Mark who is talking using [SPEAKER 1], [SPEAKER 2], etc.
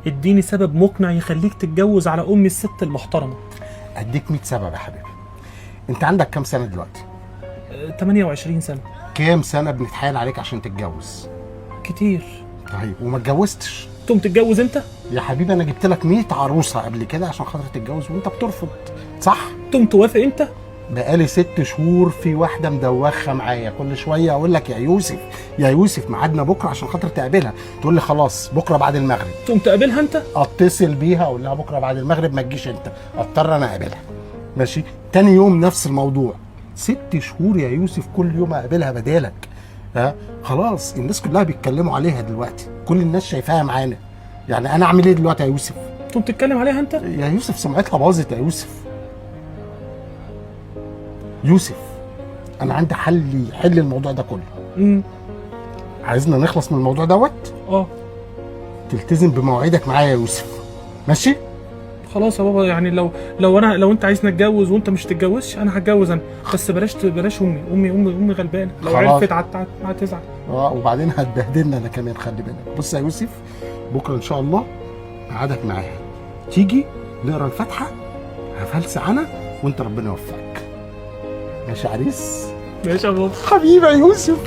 [SPEAKER 1] اديني سبب مقنع يخليك تتجوز على امي الست المحترمه.
[SPEAKER 2] اديك 100 سبب يا حبيبي. انت عندك كام سنه دلوقتي؟
[SPEAKER 1] 28 سنه.
[SPEAKER 2] كام سنه بنتحايل عليك عشان تتجوز؟
[SPEAKER 1] كتير.
[SPEAKER 2] طيب وما اتجوزتش؟
[SPEAKER 1] تقوم تتجوز انت؟
[SPEAKER 2] يا حبيبي انا جبت لك 100 عروسه قبل كده عشان خاطر تتجوز وانت بترفض، صح؟
[SPEAKER 1] تقوم توافق انت؟
[SPEAKER 2] بقالي 6 شهور في واحده مدوخه معايا، كل شويه اقول لك يا يوسف يا يوسف ميعادنا بكره عشان خاطر تقابلها، تقول لي خلاص بكره بعد المغرب.
[SPEAKER 1] تقوم تقابلها انت؟
[SPEAKER 2] اتصل بيها اقول لها بكره بعد المغرب ما تجيش انت، اضطر انا اقابلها. ماشي؟ تاني يوم نفس الموضوع. 6 شهور يا يوسف كل يوم اقابلها بدالك. ها خلاص الناس كلها بيتكلموا عليها دلوقتي، كل الناس شايفاها معانا. يعني انا اعمل ايه دلوقتي يا يوسف؟
[SPEAKER 1] تقوم تتكلم عليها انت؟
[SPEAKER 2] يا يوسف سمعتها باظت يا يوسف. يوسف انا عندي حل يحل الموضوع ده كله. عايزنا نخلص من الموضوع دوت. تلتزم بمواعيدك معايا يا يوسف، ماشي؟
[SPEAKER 1] خلاص يا بابا، يعني لو انت عايزني اتجوز وانت مش تتجوزش انا هتجوز انا، بس بلاش امي غلبانه، لو
[SPEAKER 2] خلاص.
[SPEAKER 1] عرفت هتزعل.
[SPEAKER 2] وبعدين هتبهدلنا انا كمان، خلي بالك. بص يا يوسف بكره ان شاء الله ميعادك معاها، تيجي نقرا الفاتحه هفلسع انا وانت ربنا يوفقك. ماشي يا عريس؟
[SPEAKER 1] ماشي يا بابا.
[SPEAKER 2] حبيبي يا يوسف.